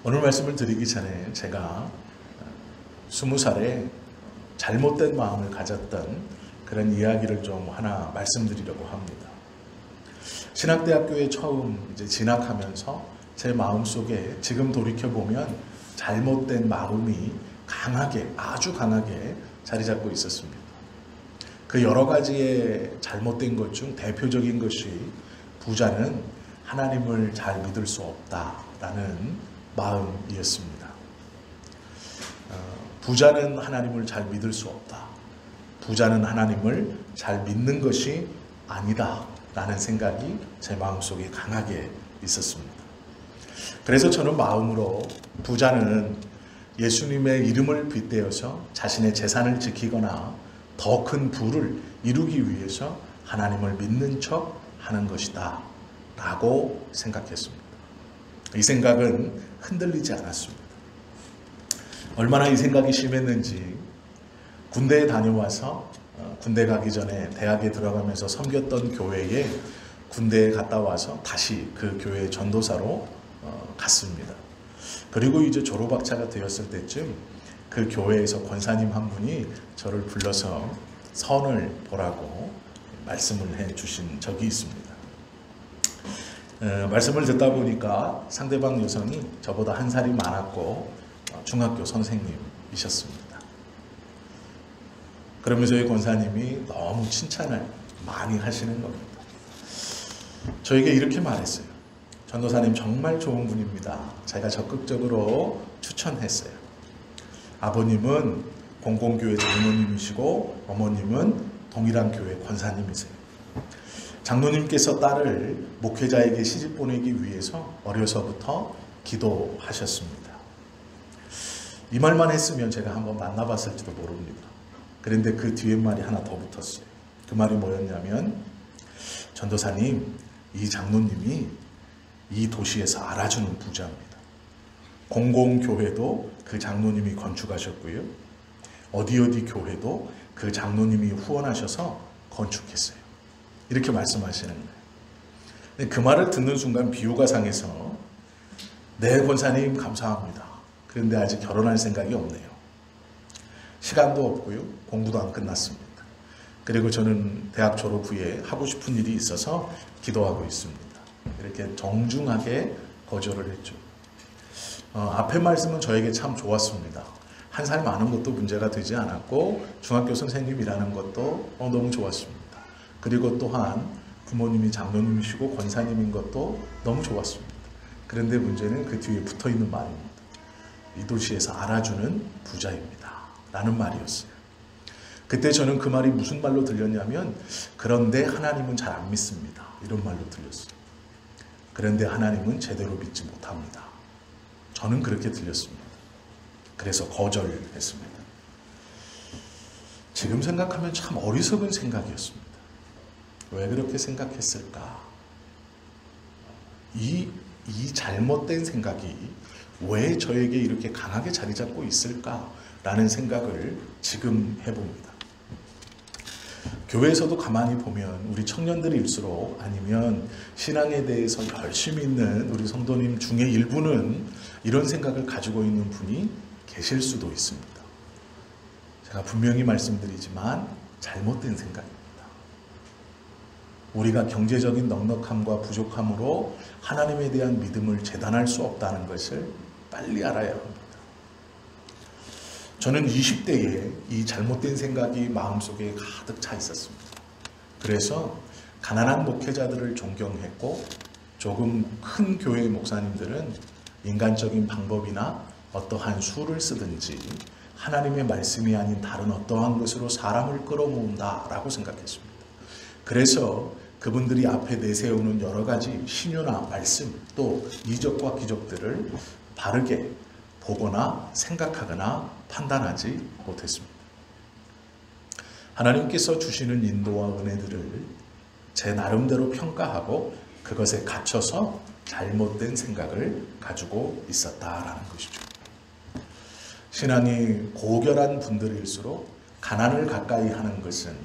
오늘 말씀을 드리기 전에 제가 20살에 잘못된 마음을 가졌던 그런 이야기를 좀 하나 말씀드리려고 합니다. 신학대학교에 처음 진학하면서 제 마음속에 지금 돌이켜보면 잘못된 마음이 강하게, 아주 강하게 자리 잡고 있었습니다. 그 여러 가지의 잘못된 것 중 대표적인 것이 부자는 하나님을 잘 믿을 수 없다라는 마음이었습니다. 부자는 하나님을 잘 믿을 수 없다. 부자는 하나님을 잘 믿는 것이 아니다 라는 생각이 제 마음속에 강하게 있었습니다. 그래서 저는 마음으로 부자는 예수님의 이름을 빗대어서 자신의 재산을 지키거나 더 큰 부를 이루기 위해서 하나님을 믿는 척 하는 것이다 라고 생각했습니다. 이 생각은 흔들리지 않았습니다. 얼마나 이 생각이 심했는지 군대에 다녀와서 군대 가기 전에 대학에 들어가면서 섬겼던 교회에 군대에 갔다 와서 다시 그 교회 전도사로 갔습니다. 그리고 이제 졸업학차가 되었을 때쯤 그 교회에서 권사님 한 분이 저를 불러서 선을 보라고 말씀을 해 주신 적이 있습니다. 말씀을 듣다 보니까 상대방 여성이 저보다 한 살이 많았고 중학교 선생님이셨습니다. 그러면서 이 권사님이 너무 칭찬을 많이 하시는 겁니다. 저에게 이렇게 말했어요. 전도사님 정말 좋은 분입니다. 제가 적극적으로 추천했어요. 아버님은 공공교회 장로님이시고 어머님은 동일한 교회 권사님이세요. 장로님께서 딸을 목회자에게 시집 보내기 위해서 어려서부터 기도하셨습니다. 이 말만 했으면 제가 한번 만나봤을지도 모릅니다. 그런데 그 뒤에 말이 하나 더 붙었어요. 그 말이 뭐였냐면, 전도사님, 이 장로님이 이 도시에서 알아주는 부자입니다. 공공교회도 그 장로님이 건축하셨고요. 어디 교회도 그 장로님이 후원하셔서 건축했어요. 이렇게 말씀하시는 거예요. 그 말을 듣는 순간 비유가 상해서 네, 권사님 감사합니다. 그런데 아직 결혼할 생각이 없네요. 시간도 없고요. 공부도 안 끝났습니다. 그리고 저는 대학 졸업 후에 하고 싶은 일이 있어서 기도하고 있습니다. 이렇게 정중하게 거절을 했죠. 앞에 말씀은 저에게 참 좋았습니다. 한 살 많은 것도 문제가 되지 않았고 중학교 선생님이라는 것도 너무 좋았습니다. 그리고 또한 부모님이 장로님이시고 권사님인 것도 너무 좋았습니다. 그런데 문제는 그 뒤에 붙어있는 말입니다. 이 도시에서 알아주는 부자입니다 라는 말이었어요. 그때 저는 그 말이 무슨 말로 들렸냐면, 그런데 하나님은 잘 안 믿습니다 이런 말로 들렸어요. 그런데 하나님은 제대로 믿지 못합니다. 저는 그렇게 들렸습니다. 그래서 거절했습니다. 지금 생각하면 참 어리석은 생각이었습니다. 왜 그렇게 생각했을까? 이 잘못된 생각이 왜 저에게 이렇게 강하게 자리 잡고 있을까라는 생각을 지금 해봅니다. 교회에서도 가만히 보면 우리 청년들일수록, 아니면 신앙에 대해서 열심히 있는 우리 성도님 중에 일부는 이런 생각을 가지고 있는 분이 계실 수도 있습니다. 제가 분명히 말씀드리지만 잘못된 생각입니다. 우리가 경제적인 넉넉함과 부족함으로 하나님에 대한 믿음을 재단할 수 없다는 것을 빨리 알아야 합니다. 저는 20대에 이 잘못된 생각이 마음속에 가득 차 있었습니다. 그래서 가난한 목회자들을 존경했고, 조금 큰 교회 목사님들은 인간적인 방법이나 어떠한 수를 쓰든지 하나님의 말씀이 아닌 다른 어떠한 것으로 사람을 끌어모은다라고 생각했습니다. 그래서 그분들이 앞에 내세우는 여러 가지 신유나 말씀, 또 이적과 기적들을 바르게 보거나 생각하거나 판단하지 못했습니다. 하나님께서 주시는 인도와 은혜들을 제 나름대로 평가하고 그것에 갇혀서 잘못된 생각을 가지고 있었다라는 것이죠. 신앙이 고결한 분들일수록 가난을 가까이 하는 것은,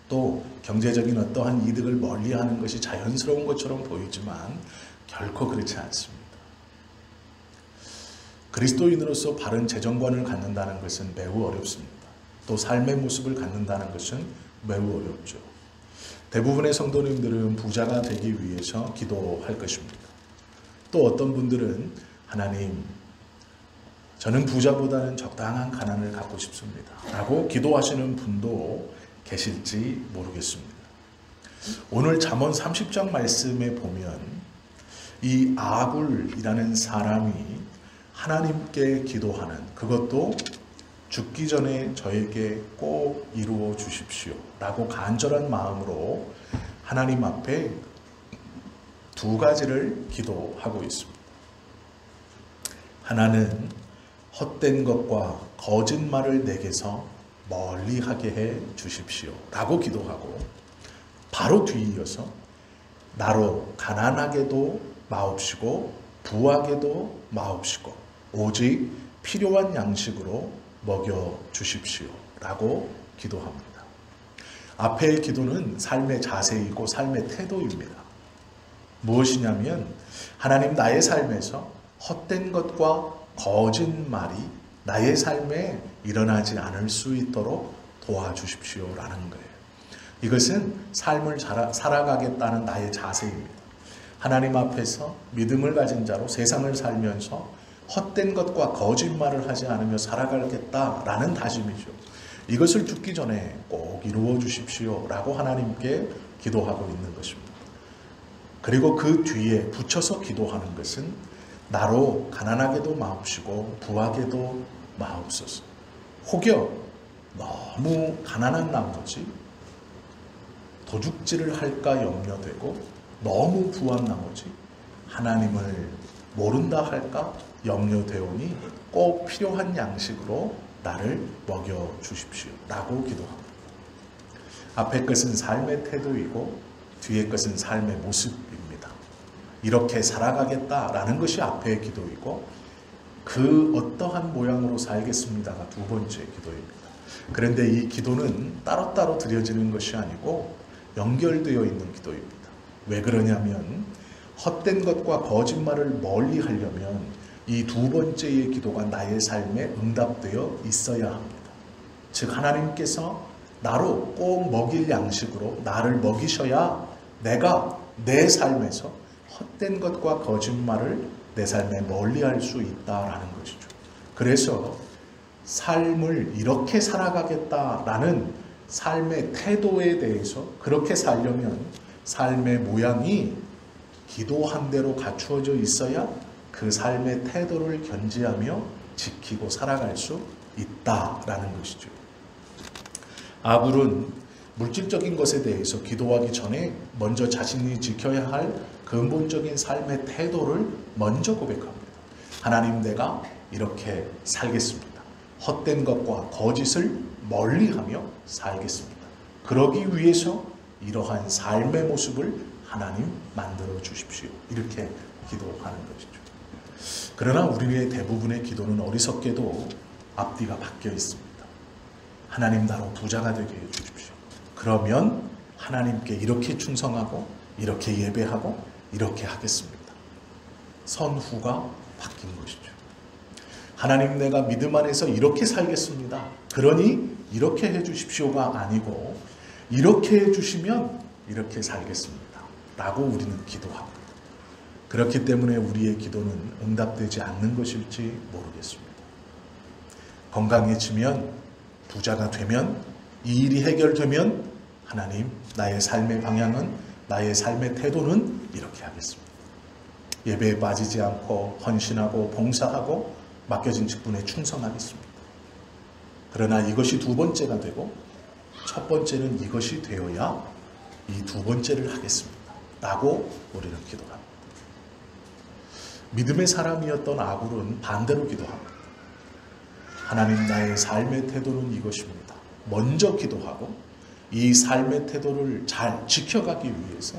또 경제적인 어떠한 이득을 멀리하는 것이 자연스러운 것처럼 보이지만 결코 그렇지 않습니다. 그리스도인으로서 바른 재정관을 갖는다는 것은 매우 어렵습니다. 또 삶의 모습을 갖는다는 것은 매우 어렵죠. 대부분의 성도님들은 부자가 되기 위해서 기도할 것입니다. 또 어떤 분들은 하나님, 저는 부자보다는 적당한 가난을 갖고 싶습니다 라고 기도하시는 분도 계실지 모르겠습니다. 오늘 잠언 30장 말씀에 보면 이 아굴이라는 사람이 하나님께 기도하는, 그것도 죽기 전에 저에게 꼭 이루어 주십시오 라고 간절한 마음으로 하나님 앞에 두 가지를 기도하고 있습니다. 하나는 헛된 것과 거짓말을 내게서 멀리하게 해 주십시오 라고 기도하고, 바로 뒤이어서 나로 가난하게도 마옵시고 부하게도 마옵시고 오직 필요한 양식으로 먹여 주십시오 라고 기도합니다. 앞의 기도는 삶의 자세이고 삶의 태도입니다. 무엇이냐면, 하나님, 나의 삶에서 헛된 것과 거짓말이 나의 삶에 일어나지 않을 수 있도록 도와주십시오 라는 거예요. 이것은 삶을 살아가겠다는 나의 자세입니다. 하나님 앞에서 믿음을 가진 자로 세상을 살면서 헛된 것과 거짓말을 하지 않으며 살아가겠다라는 다짐이죠. 이것을 죽기 전에 꼭 이루어 주십시오 라고 하나님께 기도하고 있는 것입니다. 그리고 그 뒤에 붙여서 기도하는 것은 나로 가난하게도 마옵시고 부하게도 마옵소서. 혹여 너무 가난한 나머지 도둑질을 할까 염려되고 너무 부한 나머지 하나님을 모른다 할까 염려되오니 꼭 필요한 양식으로 나를 먹여 주십시오 라고 기도합니다. 앞의 것은 삶의 태도이고 뒤의 것은 삶의 모습입니다. 이렇게 살아가겠다라는 것이 앞의 기도이고, 그 어떠한 모양으로 살겠습니다가 두 번째 기도입니다. 그런데 이 기도는 따로따로 드려지는 것이 아니고 연결되어 있는 기도입니다. 왜 그러냐면, 헛된 것과 거짓말을 멀리 하려면 이 두 번째의 기도가 나의 삶에 응답되어 있어야 합니다. 즉, 하나님께서 나로 꼭 먹일 양식으로 나를 먹이셔야 내가 내 삶에서 헛된 것과 거짓말을 내 삶에 멀리할 수 있다라는 것이죠. 그래서 삶을 이렇게 살아가겠다라는 삶의 태도에 대해서, 그렇게 살려면 삶의 모양이 기도한 대로 갖추어져 있어야 그 삶의 태도를 견지하며 지키고 살아갈 수 있다라는 것이죠. 아굴은 물질적인 것에 대해서 기도하기 전에 먼저 자신이 지켜야 할 근본적인 삶의 태도를 먼저 고백합니다. 하나님, 내가 이렇게 살겠습니다. 헛된 것과 거짓을 멀리하며 살겠습니다. 그러기 위해서 이러한 삶의 모습을 하나님 만들어 주십시오. 이렇게 기도하는 것이죠. 그러나 우리의 대부분의 기도는 어리석게도 앞뒤가 바뀌어 있습니다. 하나님, 나로 부자가 되게 해 주십시오. 그러면 하나님께 이렇게 충성하고 이렇게 예배하고 이렇게 하겠습니다. 선후가 바뀐 것이죠. 하나님, 내가 믿음 안에서 이렇게 살겠습니다. 그러니 이렇게 해 주십시오가 아니고, 이렇게 해 주시면 이렇게 살겠습니다 라고 우리는 기도합니다. 그렇기 때문에 우리의 기도는 응답되지 않는 것일지 모르겠습니다. 건강해지면, 부자가 되면, 이 일이 해결되면 하나님, 나의 삶의 방향은, 나의 삶의 태도는 이렇게 하겠습니다. 예배에 빠지지 않고 헌신하고 봉사하고 맡겨진 직분에 충성하겠습니다. 그러나 이것이 두 번째가 되고, 첫 번째는 이것이 되어야 이 두 번째를 하겠습니다 라고 우리는 기도합니다. 믿음의 사람이었던 아굴은 반대로 기도합니다. 하나님, 나의 삶의 태도는 이것입니다. 먼저 기도하고 이 삶의 태도를 잘 지켜가기 위해서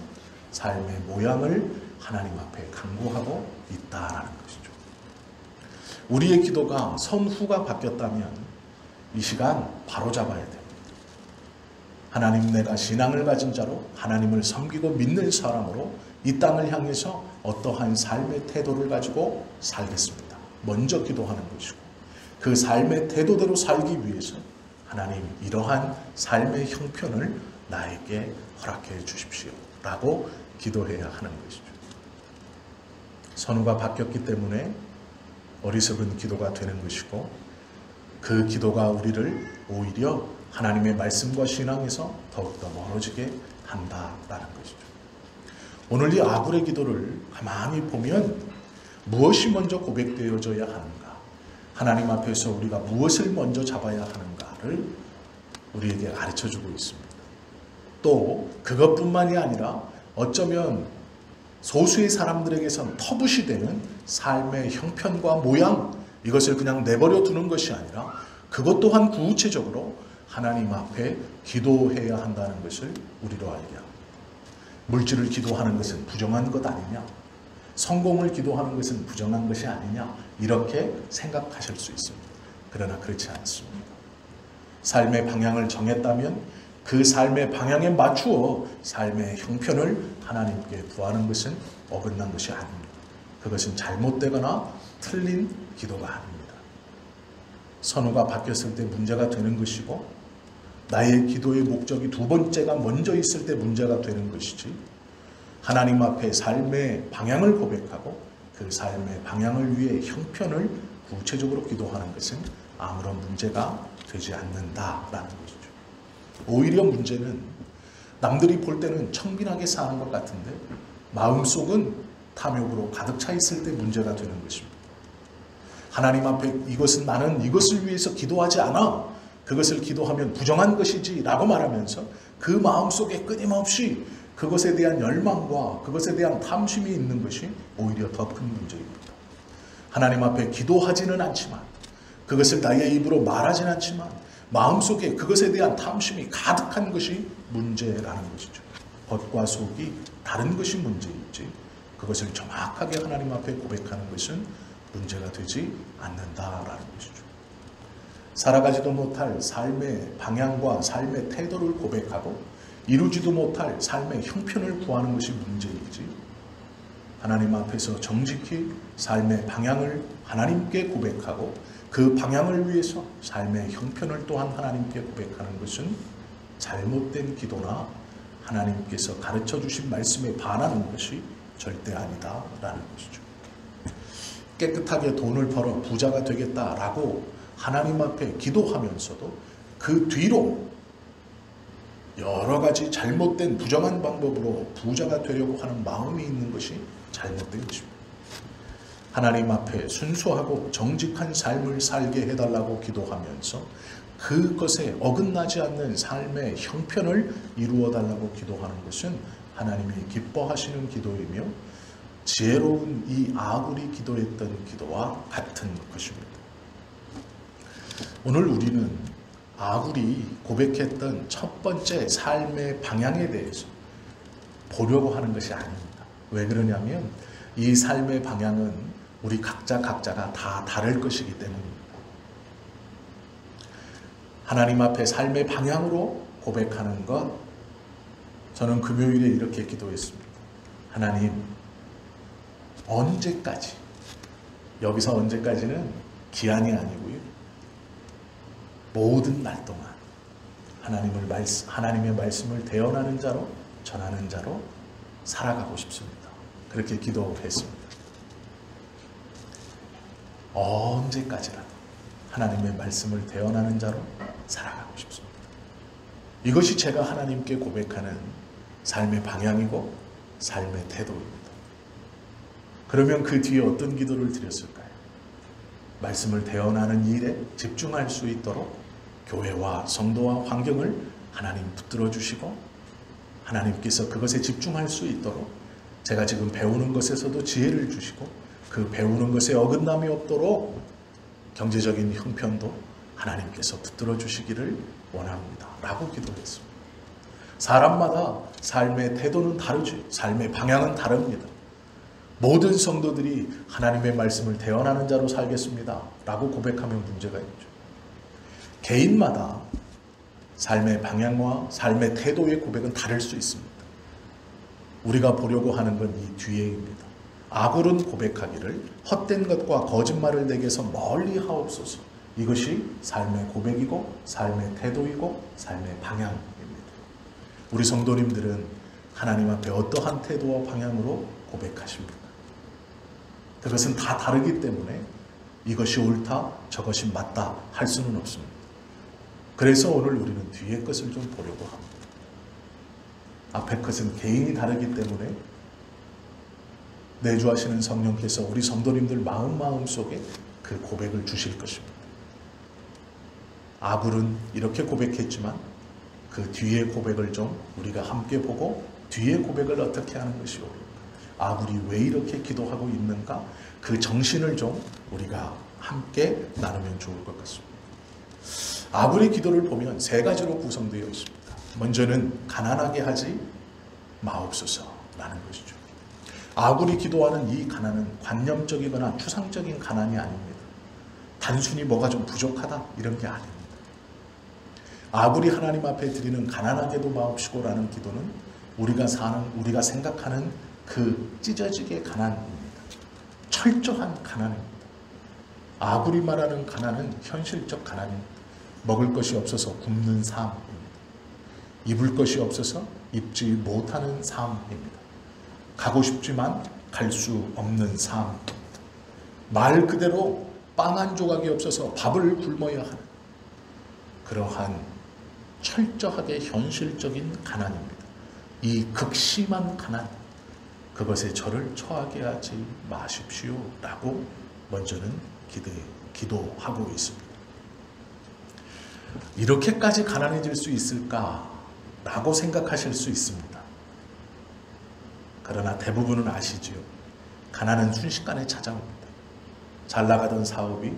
삶의 모양을 하나님 앞에 간구하고 있다라는 것이죠. 우리의 기도가 선후가 바뀌었다면 이 시간 바로 잡아야 됩니다. 하나님, 내가 신앙을 가진 자로 하나님을 섬기고 믿는 사람으로 이 땅을 향해서 어떠한 삶의 태도를 가지고 살겠습니다. 먼저 기도하는 것이고 그 삶의 태도대로 살기 위해서 하나님 이러한 삶의 형편을 나에게 허락해 주십시오 라고 기도해야 하는 것이죠. 선우가 바뀌었기 때문에 어리석은 기도가 되는 것이고 그 기도가 우리를 오히려 하나님의 말씀과 신앙에서 더욱더 멀어지게 한다라는 것이죠. 오늘 이 아굴의 기도를 가만히 보면 무엇이 먼저 고백되어져야 하는가, 하나님 앞에서 우리가 무엇을 먼저 잡아야 하는가를 우리에게 가르쳐주고 있습니다. 또 그것뿐만이 아니라 어쩌면 소수의 사람들에게선 터부시 되는 삶의 형편과 모양, 이것을 그냥 내버려 두는 것이 아니라 그것 또한 구체적으로 하나님 앞에 기도해야 한다는 것을 우리로 알게 합니다. 물질을 기도하는 것은 부정한 것 아니냐, 성공을 기도하는 것은 부정한 것이 아니냐, 이렇게 생각하실 수 있습니다. 그러나 그렇지 않습니다. 삶의 방향을 정했다면 그 삶의 방향에 맞추어 삶의 형편을 하나님께 구하는 것은 어긋난 것이 아닙니다. 그것은 잘못되거나 틀린 기도가 아닙니다. 선우가 바뀌었을 때 문제가 되는 것이고 나의 기도의 목적이 두 번째가 먼저 있을 때 문제가 되는 것이지, 하나님 앞에 삶의 방향을 고백하고 그 삶의 방향을 위해 형편을 구체적으로 기도하는 것은 아무런 문제가 되지 않는다라는 것이죠. 오히려 문제는 남들이 볼 때는 청빈하게 사는 것 같은데 마음속은 탐욕으로 가득 차 있을 때 문제가 되는 것입니다. 하나님 앞에 이것은 나는 이것을 위해서 기도하지 않아, 그것을 기도하면 부정한 것이지 라고 말하면서 그 마음속에 끊임없이 그것에 대한 열망과 그것에 대한 탐심이 있는 것이 오히려 더 큰 문제입니다. 하나님 앞에 기도하지는 않지만, 그것을 나의 입으로 말하지는 않지만 마음속에 그것에 대한 탐심이 가득한 것이 문제라는 것이죠. 겉과 속이 다른 것이 문제이지 그것을 정확하게 하나님 앞에 고백하는 것은 문제가 되지 않는다라는 것이죠. 살아가지도 못할 삶의 방향과 삶의 태도를 고백하고 이루지도 못할 삶의 형편을 구하는 것이 문제이지, 하나님 앞에서 정직히 삶의 방향을 하나님께 고백하고 그 방향을 위해서 삶의 형편을 또한 하나님께 고백하는 것은 잘못된 기도나 하나님께서 가르쳐 주신 말씀에 반하는 것이 절대 아니다라는 것이죠. 깨끗하게 돈을 벌어 부자가 되겠다라고 하나님 앞에 기도하면서도 그 뒤로 여러 가지 잘못된 부정한 방법으로 부자가 되려고 하는 마음이 있는 것이 잘못된 것입니다. 하나님 앞에 순수하고 정직한 삶을 살게 해달라고 기도하면서 그것에 어긋나지 않는 삶의 형편을 이루어달라고 기도하는 것은 하나님이 기뻐하시는 기도이며 지혜로운 이 아굴이 기도했던 기도와 같은 것입니다. 오늘 우리는 아굴이 고백했던 첫 번째 삶의 방향에 대해서 보려고 하는 것이 아닙니다. 왜 그러냐면 이 삶의 방향은 우리 각자가 다 다를 것이기 때문입니다. 하나님 앞에 삶의 방향으로 고백하는 것, 저는 금요일에 이렇게 기도했습니다. 하나님, 언제까지, 여기서 언제까지는 기한이 아니고요, 모든 날 동안 하나님의 말씀을 대언하는 자로, 전하는 자로 살아가고 싶습니다. 그렇게 기도했습니다. 언제까지라도 하나님의 말씀을 대언하는 자로 살아가고 싶습니다. 이것이 제가 하나님께 고백하는 삶의 방향이고 삶의 태도입니다. 그러면 그 뒤에 어떤 기도를 드렸을까요? 말씀을 대언하는 일에 집중할 수 있도록 교회와 성도와 환경을 하나님 붙들어 주시고 하나님께서 그것에 집중할 수 있도록 제가 지금 배우는 것에서도 지혜를 주시고 그 배우는 것에 어긋남이 없도록 경제적인 형편도 하나님께서 붙들어 주시기를 원합니다 라고 기도했습니다. 사람마다 삶의 태도는 다르지, 삶의 방향은 다릅니다. 모든 성도들이 하나님의 말씀을 대언하는 자로 살겠습니다 라고 고백하면 문제가 있죠. 개인마다 삶의 방향과 삶의 태도의 고백은 다를 수 있습니다. 우리가 보려고 하는 건 이 뒤에입니다. 아굴은 고백하기를 헛된 것과 거짓말을 내게서 멀리 하옵소서. 이것이 삶의 고백이고 삶의 태도이고 삶의 방향입니다. 우리 성도님들은 하나님 앞에 어떠한 태도와 방향으로 고백하십니까? 그것은 다 다르기 때문에 이것이 옳다, 저것이 맞다 할 수는 없습니다. 그래서 오늘 우리는 뒤의 것을 좀 보려고 합니다. 앞의 것은 개인이 다르기 때문에 내주하시는 성령께서 우리 성도님들 마음 속에 그 고백을 주실 것입니다. 아굴은 이렇게 고백했지만 그 뒤의 고백을 좀 우리가 함께 보고 뒤의 고백을 어떻게 하는 것이 옳을까? 아굴이 왜 이렇게 기도하고 있는가? 그 정신을 좀 우리가 함께 나누면 좋을 것 같습니다. 아굴의 기도를 보면 세 가지로 구성되어 있습니다. 먼저는 가난하게 하지 마옵소서라는 것이죠. 아굴이 기도하는 이 가난은 관념적이거나 추상적인 가난이 아닙니다. 단순히 뭐가 좀 부족하다 이런 게 아닙니다. 아굴이 하나님 앞에 드리는 가난하게도 마옵시고라는 기도는 우리가 생각하는 그 찢어지게 가난입니다. 철저한 가난입니다. 아굴이 말하는 가난은 현실적 가난입니다. 먹을 것이 없어서 굶는 삶입니다. 입을 것이 없어서 입지 못하는 삶입니다. 가고 싶지만 갈 수 없는 삶. 말 그대로 빵 한 조각이 없어서 밥을 굶어야 하는 그러한 철저하게 현실적인 가난입니다. 이 극심한 가난, 그것에 저를 처하게 하지 마십시오 라고 먼저는 기도하고 있습니다. 이렇게까지 가난해질 수 있을까 라고 생각하실 수 있습니다. 그러나 대부분은 아시지요. 가난은 순식간에 찾아옵니다. 잘 나가던 사업이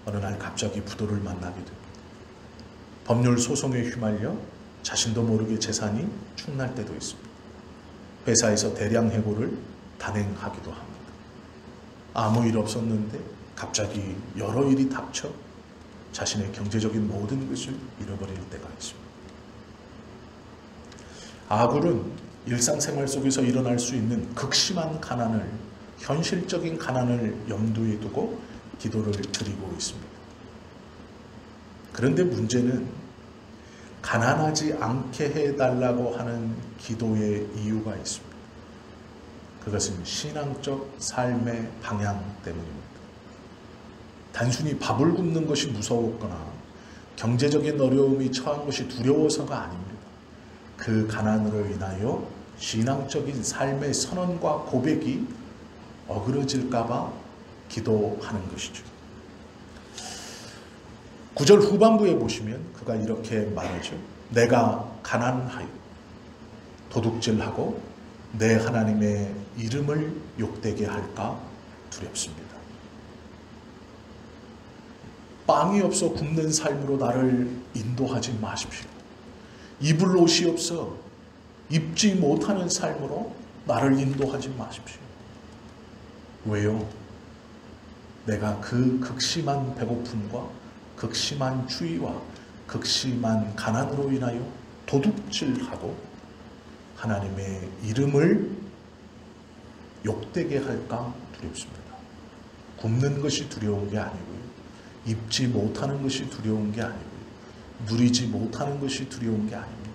어느 날 갑자기 부도를 만나게 됩니다. 법률 소송에 휘말려 자신도 모르게 재산이 축날 때도 있습니다. 회사에서 대량 해고를 단행하기도 합니다. 아무 일 없었는데 갑자기 여러 일이 닥쳐 자신의 경제적인 모든 것을 잃어버릴 때가 있습니다. 아굴은 일상생활 속에서 일어날 수 있는 극심한 가난을, 현실적인 가난을 염두에 두고 기도를 드리고 있습니다. 그런데 문제는 가난하지 않게 해달라고 하는 기도의 이유가 있습니다. 그것은 신앙적 삶의 방향 때문입니다. 단순히 밥을 굶는 것이 무서웠거나 경제적인 어려움이 처한 것이 두려워서가 아닙니다. 그 가난으로 인하여 신앙적인 삶의 선언과 고백이 어그러질까 봐 기도하는 것이죠. 9절 후반부에 보시면 그가 이렇게 말하죠. 내가 가난하여 도둑질하고 내 하나님의 이름을 욕되게 할까 두렵습니다. 빵이 없어 굶는 삶으로 나를 인도하지 마십시오. 입을 옷이 없어 입지 못하는 삶으로 나를 인도하지 마십시오. 왜요? 내가 그 극심한 배고픔과 극심한 추위와 극심한 가난으로 인하여 도둑질하고 하나님의 이름을 욕되게 할까 두렵습니다. 굶는 것이 두려운 게 아니고요. 입지 못하는 것이 두려운 게 아니고요. 누리지 못하는 것이 두려운 게 아닙니다.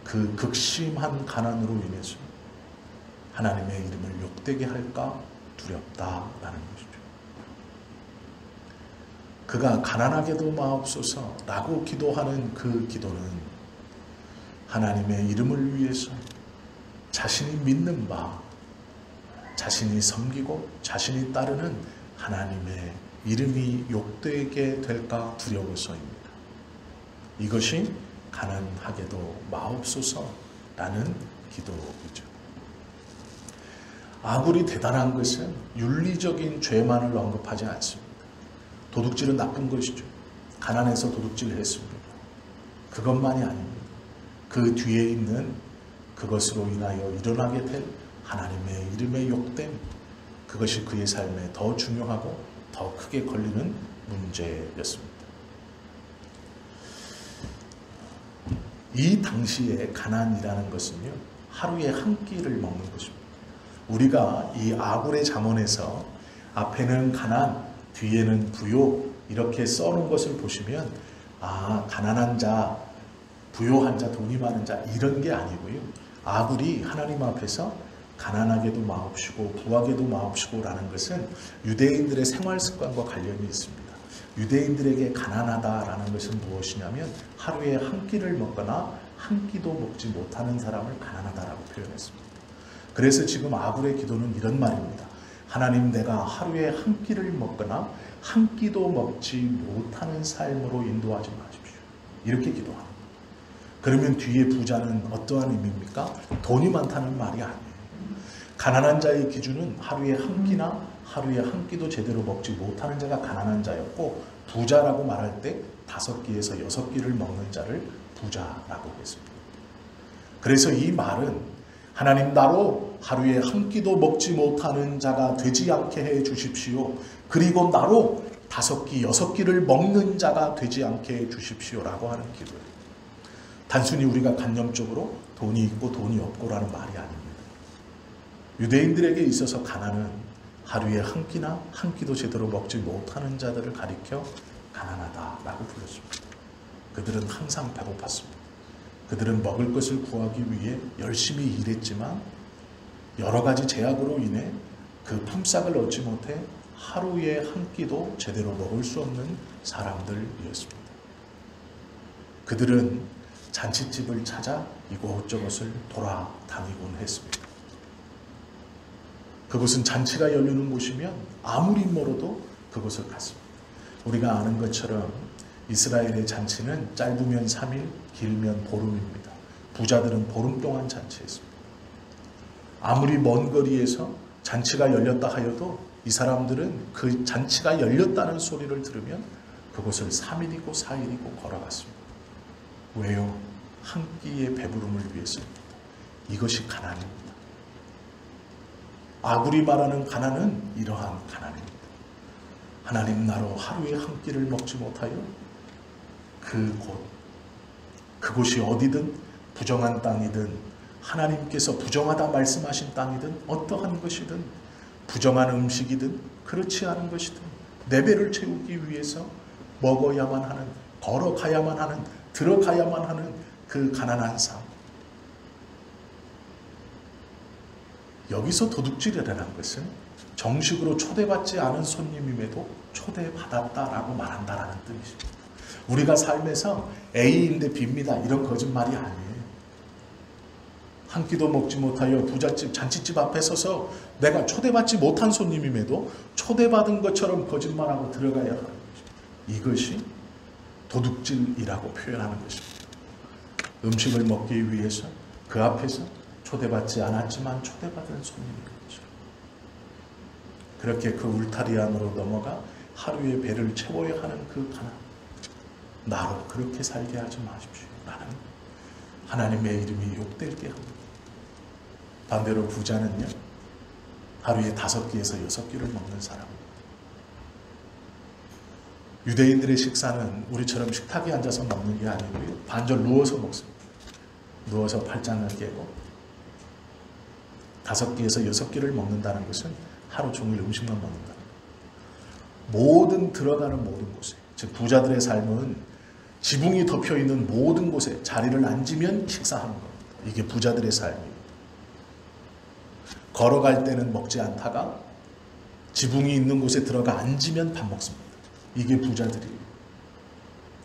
그 극심한 가난으로 인해서 하나님의 이름을 욕되게 할까 두렵다라는 것이죠. 그가 가난하게도 마옵소서라고 기도하는 그 기도는 하나님의 이름을 위해서 자신이 믿는 바, 자신이 섬기고 자신이 따르는 하나님의 이름이 욕되게 될까 두려워서입니다. 이것이 가난하게도 마옵소서라는 기도이죠. 아굴이 대단한 것은 윤리적인 죄만을 언급하지 않습니다. 도둑질은 나쁜 것이죠. 가난해서 도둑질을 했습니다. 그것만이 아닙니다. 그 뒤에 있는 그것으로 인하여 일어나게 될 하나님의 이름의 욕됨, 그것이 그의 삶에 더 중요하고 더 크게 걸리는 문제였습니다. 이 당시에 가난이라는 것은요, 하루에 한 끼를 먹는 것입니다. 우리가 이 아굴의 잠언에서 앞에는 가난, 뒤에는 부요 이렇게 써놓은 것을 보시면 가난한 자, 부요한 자, 돈이 많은 자 이런 게 아니고요. 아굴이 하나님 앞에서 가난하게도 마옵시고 부하게도 마옵시고 라는 것은 유대인들의 생활 습관과 관련이 있습니다. 유대인들에게 가난하다라는 것은 무엇이냐면 하루에 한 끼를 먹거나 한 끼도 먹지 못하는 사람을 가난하다라고 표현했습니다. 그래서 지금 아굴의 기도는 이런 말입니다. 하나님, 내가 하루에 한 끼를 먹거나 한 끼도 먹지 못하는 삶으로 인도하지 마십시오. 이렇게 기도합니다. 그러면 뒤에 부자는 어떠한 의미입니까? 돈이 많다는 말이 아니에요. 가난한 자의 기준은 하루에 한 끼나 하루에 한 끼도 제대로 먹지 못하는 자가 가난한 자였고, 부자라고 말할 때 5끼에서 6끼를 먹는 자를 부자라고 했습니다. 그래서 이 말은 하나님, 나로 하루에 한 끼도 먹지 못하는 자가 되지 않게 해 주십시오. 그리고 나로 5끼, 6끼를 먹는 자가 되지 않게 해 주십시오라고 하는 기도예요. 단순히 우리가 관념적으로 돈이 있고 돈이 없고라는 말이 아닙니다. 유대인들에게 있어서 가난은 하루에 한 끼나 한 끼도 제대로 먹지 못하는 자들을 가리켜 가난하다라고 불렀습니다. 그들은 항상 배고팠습니다. 그들은 먹을 것을 구하기 위해 열심히 일했지만 여러 가지 제약으로 인해 그 품삯을 얻지 못해 하루에 한 끼도 제대로 먹을 수 없는 사람들이었습니다. 그들은 잔칫집을 찾아 이곳저곳을 돌아다니곤 했습니다. 그곳은 잔치가 열리는 곳이면 아무리 멀어도 그곳을 갔습니다. 우리가 아는 것처럼 이스라엘의 잔치는 짧으면 3일, 길면 보름입니다. 부자들은 보름 동안 잔치했습니다. 아무리 먼 거리에서 잔치가 열렸다 하여도 이 사람들은 그 잔치가 열렸다는 소리를 들으면 그곳을 3일이고 4일이고 걸어갔습니다. 왜요? 한 끼의 배부름을 위해서입니다. 이것이 가난입니다. 아굴이 말하는 가난은 이러한 가난입니다. 하나님, 나로 하루에 한 끼를 먹지 못하여 그곳이 어디든 부정한 땅이든 하나님께서 부정하다 말씀하신 땅이든 어떠한 것이든 부정한 음식이든 그렇지 않은 것이든 내 배를 채우기 위해서 먹어야만 하는, 걸어가야만 하는, 들어가야만 하는 그 가난한 삶. 여기서 도둑질이라는 것은 정식으로 초대받지 않은 손님임에도 초대받았다라고 말한다라는 뜻입니다. 우리가 삶에서 A인데 B입니다 이런 거짓말이 아니에요. 한 끼도 먹지 못하여 부잣집, 잔치집 앞에 서서 내가 초대받지 못한 손님임에도 초대받은 것처럼 거짓말하고 들어가야 하는 것입니다. 이것이 도둑질이라고 표현하는 것입니다. 음식을 먹기 위해서 그 앞에서 초대받지 않았지만 초대받은 손님인 거죠. 그렇게 그 울타리 안으로 넘어가 하루의 배를 채워야 하는 그 가난, 나로 그렇게 살게 하지 마십시오. 나는 하나님의 이름이 욕되게 합니다. 반대로 부자는요, 하루에 5끼에서 6끼를 먹는 사람입니다. 유대인들의 식사는 우리처럼 식탁에 앉아서 먹는 게 아니고요, 반절 누워서 먹습니다. 누워서 팔짱을 깨고 5끼에서 6끼를 먹는다는 것은 하루 종일 음식만 먹는다는 거예요. 모든 들어가는 모든 곳에, 즉 부자들의 삶은 지붕이 덮여있는 모든 곳에 자리를 앉으면 식사하는 겁니다. 이게 부자들의 삶입니다. 걸어갈 때는 먹지 않다가 지붕이 있는 곳에 들어가 앉으면 밥 먹습니다. 이게 부자들이에요.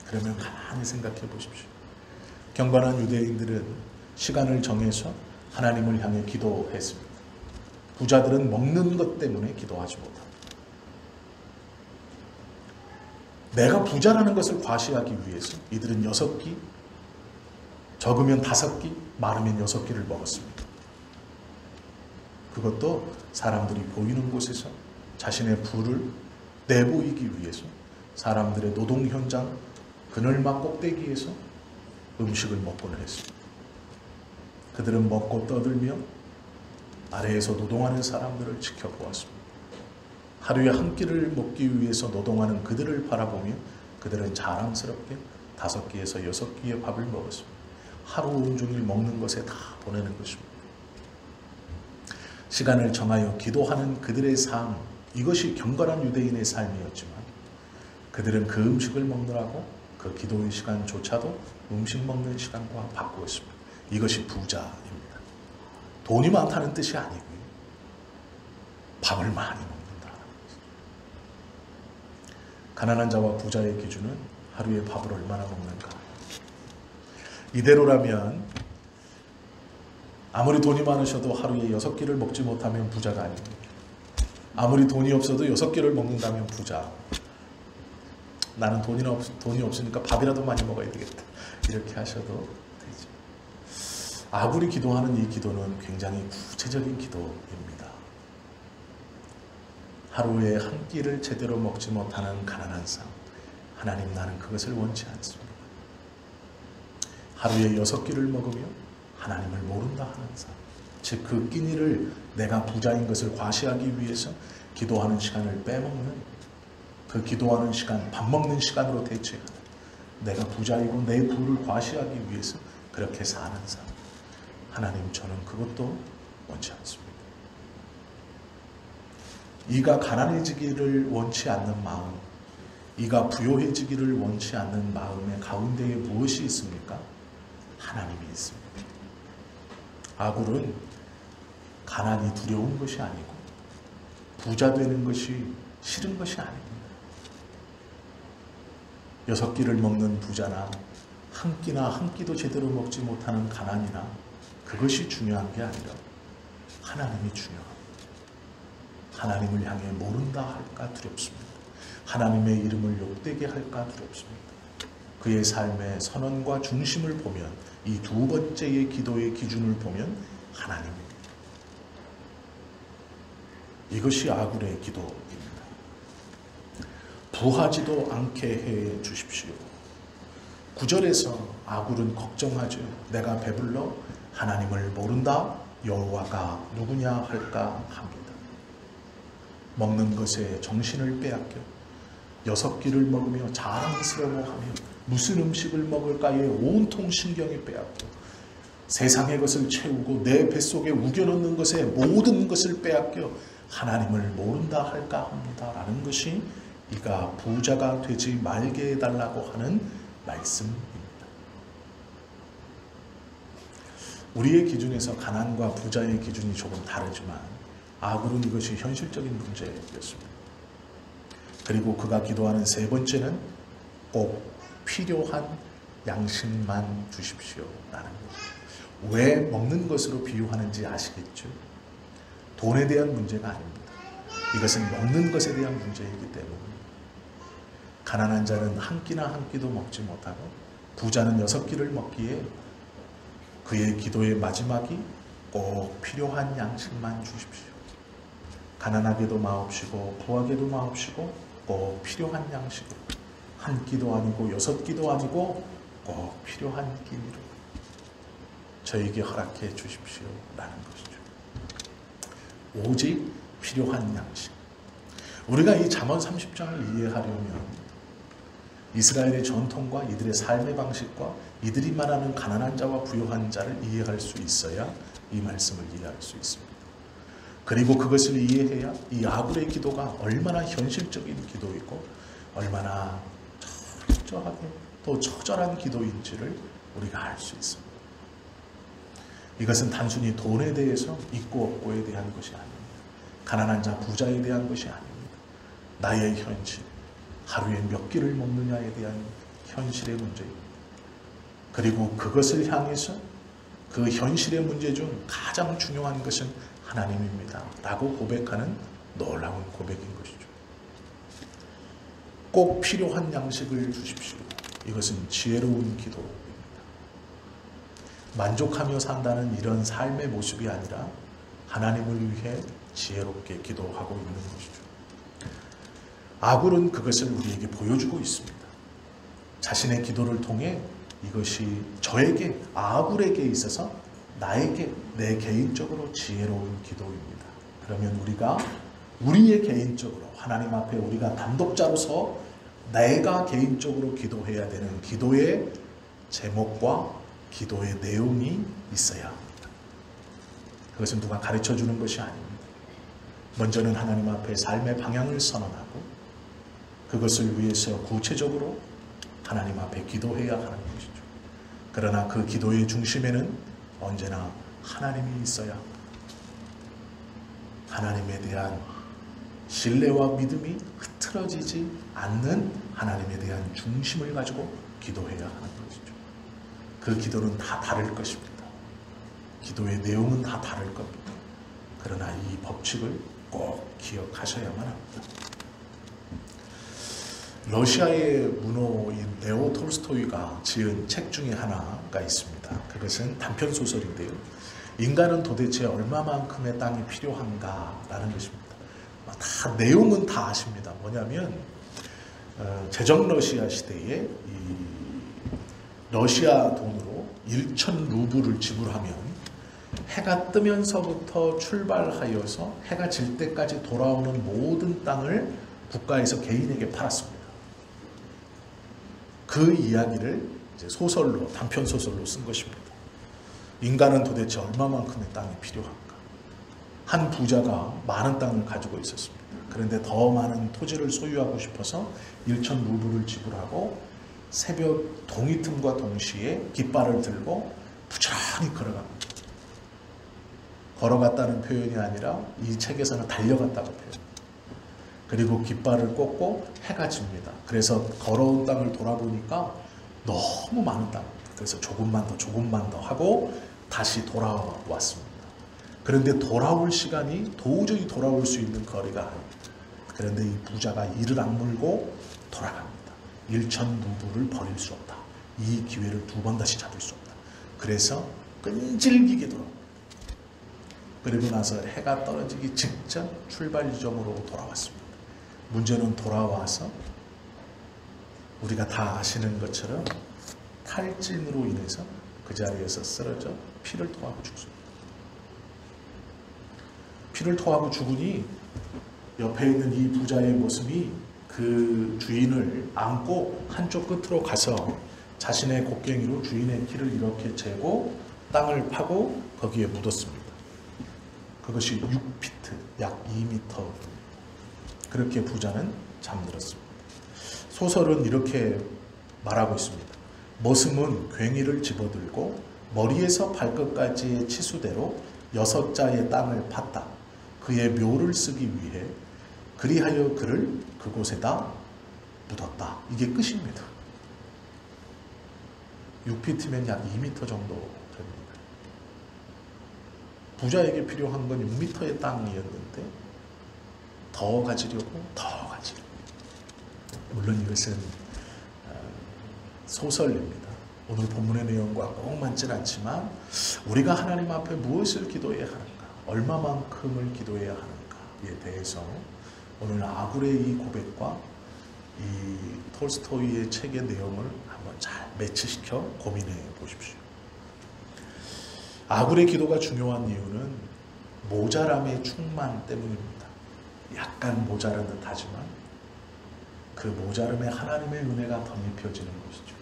그러면 가만히 생각해 보십시오. 경건한 유대인들은 시간을 정해서 하나님을 향해 기도했습니다. 부자들은 먹는 것 때문에 기도하지 못합니다. 내가 부자라는 것을 과시하기 위해서 이들은 6끼, 적으면 5끼, 많으면 6끼를 먹었습니다. 그것도 사람들이 보이는 곳에서 자신의 부를 내보이기 위해서 사람들의 노동 현장 그늘막 꼭대기에서 음식을 먹곤 했습니다. 그들은 먹고 떠들며 아래에서 노동하는 사람들을 지켜보았습니다. 하루에 한 끼를 먹기 위해서 노동하는 그들을 바라보며 그들은 자랑스럽게 5끼에서 6끼의 밥을 먹었습니다. 하루 온종일 먹는 것에 다 보내는 것입니다. 시간을 정하여 기도하는 그들의 삶, 이것이 경건한 유대인의 삶이었지만 그들은 그 음식을 먹느라고 그 기도의 시간조차도 음식 먹는 시간과 바꾸었습니다. 이것이 부자입니다. 돈이 많다는 뜻이 아니고요. 밥을 많이 먹는다. 가난한 자와 부자의 기준은 하루에 밥을 얼마나 먹는가. 이대로라면 아무리 돈이 많으셔도 하루에 6끼를 먹지 못하면 부자가 아닙니다. 아무리 돈이 없어도 6끼를 먹는다면 부자. 나는 돈이 없으니까 밥이라도 많이 먹어야 되겠다. 이렇게 하셔도 되죠. 아굴이 기도하는 이 기도는 굉장히 구체적인 기도입니다. 하루에 한 끼를 제대로 먹지 못하는 가난한 삶. 하나님, 나는 그것을 원치 않습니다. 하루에 6끼를 먹으며 하나님을 모른다 하는 삶. 즉 그 끼니를 내가 부자인 것을 과시하기 위해서 기도하는 시간을 빼먹는, 그 기도하는 시간, 밥 먹는 시간으로 대체하는, 내가 부자이고 내 부를 과시하기 위해서 그렇게 사는 삶. 하나님, 저는 그것도 원치 않습니다. 이가 가난해지기를 원치 않는 마음, 이가 부요해지기를 원치 않는 마음의 가운데에 무엇이 있습니까? 하나님이 있습니다. 아굴은 가난이 두려운 것이 아니고 부자 되는 것이 싫은 것이 아닙니다. 6끼를 먹는 부자나 한 끼나 한 끼도 제대로 먹지 못하는 가난이나 그것이 중요한 게 아니라 하나님이 중요합니다. 하나님을 향해 모른다 할까 두렵습니다. 하나님의 이름을 욕되게 할까 두렵습니다. 그의 삶의 선언과 중심을 보면, 이 두 번째의 기도의 기준을 보면 하나님입니다. 이것이 아굴의 기도입니다. 부하지도 않게 해 주십시오. 9절에서 아굴은 걱정하죠. 내가 배불러 하나님을 모른다. 여호와가 누구냐 할까 합니다. 먹는 것에 정신을 빼앗겨 6끼를 먹으며 자랑스러워하며 무슨 음식을 먹을까에 온통 신경이 빼앗겨 세상의 것을 채우고 내 뱃속에 우겨넣는 것에 모든 것을 빼앗겨 하나님을 모른다 할까 합니다. 라는 것이 이가 부자가 되지 말게 해달라고 하는 말씀입니다. 우리의 기준에서 가난과 부자의 기준이 조금 다르지만 아굴은 이것이 현실적인 문제였습니다. 그리고 그가 기도하는 세 번째는 꼭 필요한 양식만 주십시오 라는 거죠. 왜 먹는 것으로 비유하는지 아시겠죠? 돈에 대한 문제가 아닙니다. 이것은 먹는 것에 대한 문제이기 때문에 가난한 자는 한 끼나 한 끼도 먹지 못하고 부자는 6끼를 먹기에 그의 기도의 마지막이 꼭 필요한 양식만 주십시오. 가난하게도 마옵시고 부하게도 마옵시고 꼭 필요한 양식으로, 한 끼도 아니고 6끼도 아니고 꼭 필요한 끼니로 저에게 허락해 주십시오 라는 것이죠. 오직 필요한 양식. 우리가 이 잠언 30장을 이해하려면 이스라엘의 전통과 이들의 삶의 방식과 이들이 말하는 가난한 자와 부요한 자를 이해할 수 있어야 이 말씀을 이해할 수 있습니다. 그리고 그것을 이해해야 이 아굴의 기도가 얼마나 현실적인 기도이고 얼마나 철저하게 또 처절한 기도인지를 우리가 알 수 있습니다. 이것은 단순히 돈에 대해서 있고 없고에 대한 것이 아닙니다. 가난한 자 부자에 대한 것이 아닙니다. 나의 현실, 하루에 몇 끼를 먹느냐에 대한 현실의 문제입니다. 그리고 그것을 향해서 그 현실의 문제 중 가장 중요한 것은 하나님입니다 라고 고백하는 놀라운 고백인 것이죠. 꼭 필요한 양식을 주십시오. 이것은 지혜로운 기도입니다. 만족하며 산다는 이런 삶의 모습이 아니라 하나님을 위해 지혜롭게 기도하고 있는 것이죠. 아굴은 그것을 우리에게 보여주고 있습니다. 자신의 기도를 통해 이것이 저에게, 아굴에게 있어서 나에게, 내 개인적으로 지혜로운 기도입니다. 그러면 우리가 우리의 개인적으로 하나님 앞에 우리가 단독자로서 내가 개인적으로 기도해야 되는 기도의 제목과 기도의 내용이 있어야 합니다. 그것은 누가 가르쳐 주는 것이 아닙니다. 먼저는 하나님 앞에 삶의 방향을 선언하고 그것을 위해서 구체적으로 하나님 앞에 기도해야 하는 것이죠. 그러나 그 기도의 중심에는 언제나 하나님이 있어야 합니다. 하나님에 대한 신뢰와 믿음이 흐트러지지 않는 하나님에 대한 중심을 가지고 기도해야 하는 것이죠. 그 기도는 다 다를 것입니다. 기도의 내용은 다 다를 겁니다. 그러나 이 법칙을 꼭 기억하셔야만 합니다. 러시아의 문호인 레오 톨스토이가 지은 책 중에 하나가 있습니다. 그것은 단편소설인데요. 인간은 도대체 얼마만큼의 땅이 필요한가라는 것입니다. 다 내용은 다 아십니다. 뭐냐면 제정 러시아 시대에 이 러시아 돈으로 1,000 루블을 지불하면 해가 뜨면서부터 출발하여서 해가 질 때까지 돌아오는 모든 땅을 국가에서 개인에게 팔았습니다. 그 이야기를 이제 소설로, 단편 소설로 쓴 것입니다. 인간은 도대체 얼마만큼의 땅이 필요한가? 한 부자가 많은 땅을 가지고 있었습니다. 그런데 더 많은 토지를 소유하고 싶어서 1,000 루블을 지불하고 새벽 동이틈과 동시에 깃발을 들고 부지런히 걸어갑니다. 걸어갔다는 표현이 아니라 이 책에서는 달려갔다고 표현합니다. 그리고 깃발을 꽂고 해가 집니다. 그래서 걸어온 땅을 돌아보니까 너무 많은 땅. 그래서 조금만 더 하고 다시 돌아왔습니다. 그런데 돌아올 시간이 도저히 돌아올 수 있는 거리가 아닙니다. 그런데 이 부자가 이를 악물고 돌아갑니다. 1,000 루블을 버릴 수 없다. 이 기회를 두 번 다시 잡을 수 없다. 그래서 끈질기게 돌아옵니다. 그리고 나서 해가 떨어지기 직전 출발 지점으로 돌아왔습니다. 문제는 돌아와서 우리가 다 아시는 것처럼 탈진으로 인해서 그 자리에서 쓰러져 피를 토하고 죽습니다. 피를 토하고 죽으니 옆에 있는 이 부자의 모습이 그 주인을 안고 한쪽 끝으로 가서 자신의 곡괭이로 주인의 피를 이렇게 재고 땅을 파고 거기에 묻었습니다. 그것이 6피트, 약 2m. 그렇게 부자는 잠들었습니다. 소설은 이렇게 말하고 있습니다. 머슴은 괭이를 집어들고 머리에서 발끝까지의 치수대로 6자의 땅을 팠다. 그의 묘를 쓰기 위해 그리하여 그를 그곳에다 묻었다. 이게 끝입니다. 6피트면 약 2m 정도 됩니다. 부자에게 필요한 건 6m의 땅이었는데 더 가지려고. 물론 이것은 소설입니다. 오늘 본문의 내용과 꼭 맞진 않지만 우리가 하나님 앞에 무엇을 기도해야 하는가, 얼마만큼을 기도해야 하는가에 대해서 오늘 아굴의 이 고백과 이 톨스토이의 책의 내용을 한번 잘 매치시켜 고민해 보십시오. 아굴의 기도가 중요한 이유는 모자람의 충만 때문입니다. 약간 모자란 듯 하지만 그 모자름에 하나님의 은혜가 덧입혀지는 것이죠.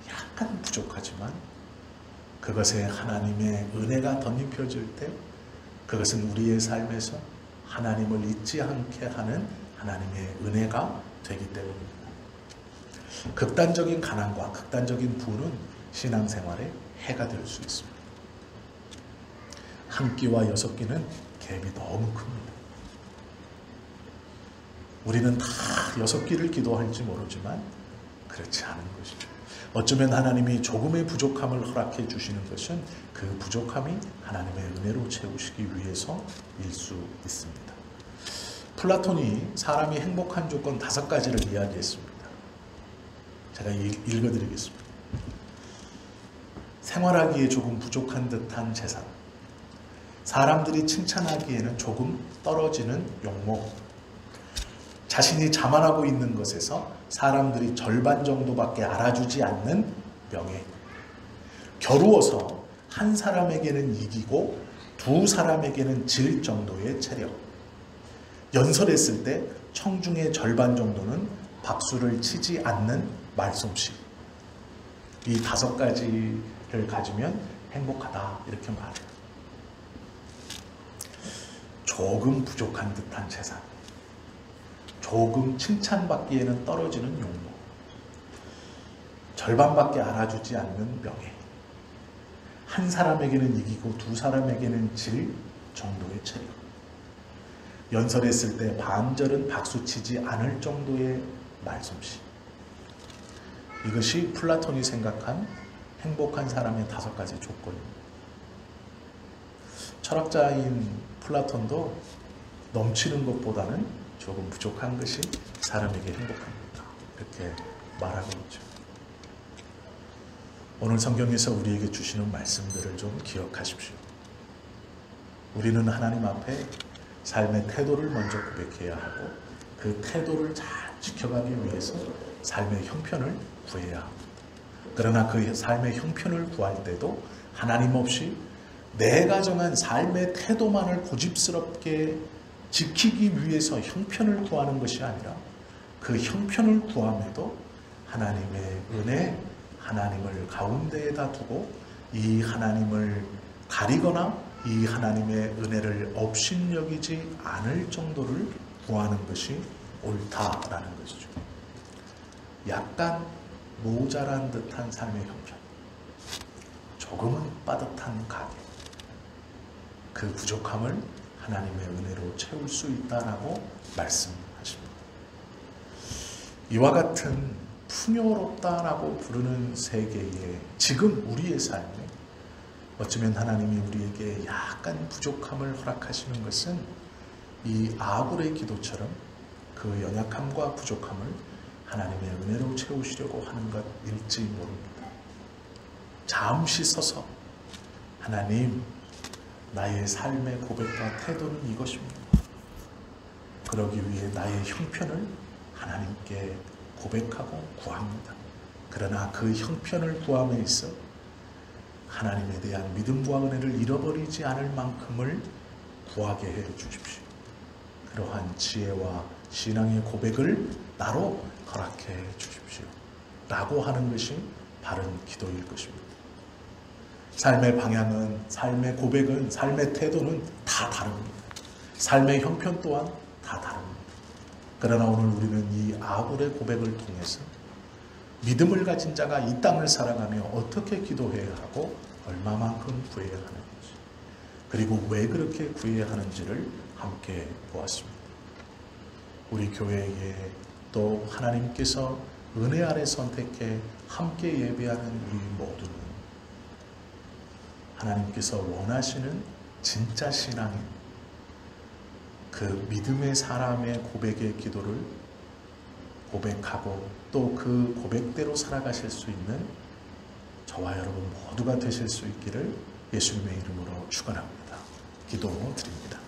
약간 부족하지만 그것에 하나님의 은혜가 덧입혀질 때 그것은 우리의 삶에서 하나님을 잊지 않게 하는 하나님의 은혜가 되기 때문입니다. 극단적인 가난과 극단적인 부는 신앙생활의 해가 될 수 있습니다. 한 끼와 6끼는 갭이 너무 큽니다. 우리는 다 6끼를 기도할지 모르지만 그렇지 않은 것이죠. 어쩌면 하나님이 조금의 부족함을 허락해 주시는 것은 그 부족함이 하나님의 은혜로 채우시기 위해서일 수 있습니다. 플라톤이 사람이 행복한 조건 5가지를 이야기했습니다. 제가 읽어드리겠습니다. 생활하기에 조금 부족한 듯한 재산, 사람들이 칭찬하기에는 조금 떨어지는 용모, 자신이 자만하고 있는 것에서 사람들이 절반 정도밖에 알아주지 않는 명예, 겨루어서 한 사람에게는 이기고 두 사람에게는 질 정도의 체력, 연설했을 때 청중의 절반 정도는 박수를 치지 않는 말솜씨. 이 5가지를 가지면 행복하다 이렇게 말해요. 조금 부족한 듯한 재산, 조금 칭찬받기에는 떨어지는 용모, 절반밖에 알아주지 않는 명예, 한 사람에게는 이기고 두 사람에게는 질 정도의 체력, 연설했을 때 반절은 박수치지 않을 정도의 말솜씨. 이것이 플라톤이 생각한 행복한 사람의 5가지 조건입니다. 철학자인 플라톤도 넘치는 것보다는 조금 부족한 것이 사람에게 행복합니다. 이렇게 말하고 있죠. 오늘 성경에서 우리에게 주시는 말씀들을 좀 기억하십시오. 우리는 하나님 앞에 삶의 태도를 먼저 고백해야 하고 그 태도를 잘 지켜가기 위해서 삶의 형편을 구해야 합니다. 그러나 그 삶의 형편을 구할 때도 하나님 없이 내가 정한 삶의 태도만을 고집스럽게 지키기 위해서 형편을 구하는 것이 아니라 그 형편을 구함에도 하나님의 은혜, 하나님을 가운데에다 두고 이 하나님을 가리거나 이 하나님의 은혜를 업신여기지 않을 정도를 구하는 것이 옳다라는 것이죠. 약간 모자란 듯한 삶의 형편, 조금은 빠듯한 가게, 그 부족함을 하나님의 은혜로 채울 수 있다라고 말씀하십니다. 이와 같은 풍요롭다라고 부르는 세계에 지금 우리의 삶에 어쩌면 하나님이 우리에게 약간 부족함을 허락하시는 것은 이 아굴의 기도처럼 그 연약함과 부족함을 하나님의 은혜로 채우시려고 하는 것일지 모릅니다. 잠시 서서 하나님, 나의 삶의 고백과 태도는 이것입니다. 그러기 위해 나의 형편을 하나님께 고백하고 구합니다. 그러나 그 형편을 구함에 있어 하나님에 대한 믿음과 은혜를 잃어버리지 않을 만큼을 구하게 해 주십시오. 그러한 지혜와 신앙의 고백을 나로 허락해 주십시오. 라고 하는 것이 바른 기도일 것입니다. 삶의 방향은, 삶의 고백은, 삶의 태도는 다 다릅니다. 삶의 형편 또한 다 다릅니다. 그러나 오늘 우리는 이 아굴의 고백을 통해서 믿음을 가진 자가 이 땅을 살아가며 어떻게 기도해야 하고 얼마만큼 구해야 하는지, 그리고 왜 그렇게 구해야 하는지를 함께 보았습니다. 우리 교회에 또 하나님께서 은혜 아래 선택해 함께 예배하는 우리 모두는 하나님께서 원하시는 진짜 신앙인, 그 믿음의 사람의 고백의 기도를 고백하고 또 그 고백대로 살아가실 수 있는 저와 여러분 모두가 되실 수 있기를 예수님의 이름으로 축원합니다. 기도드립니다.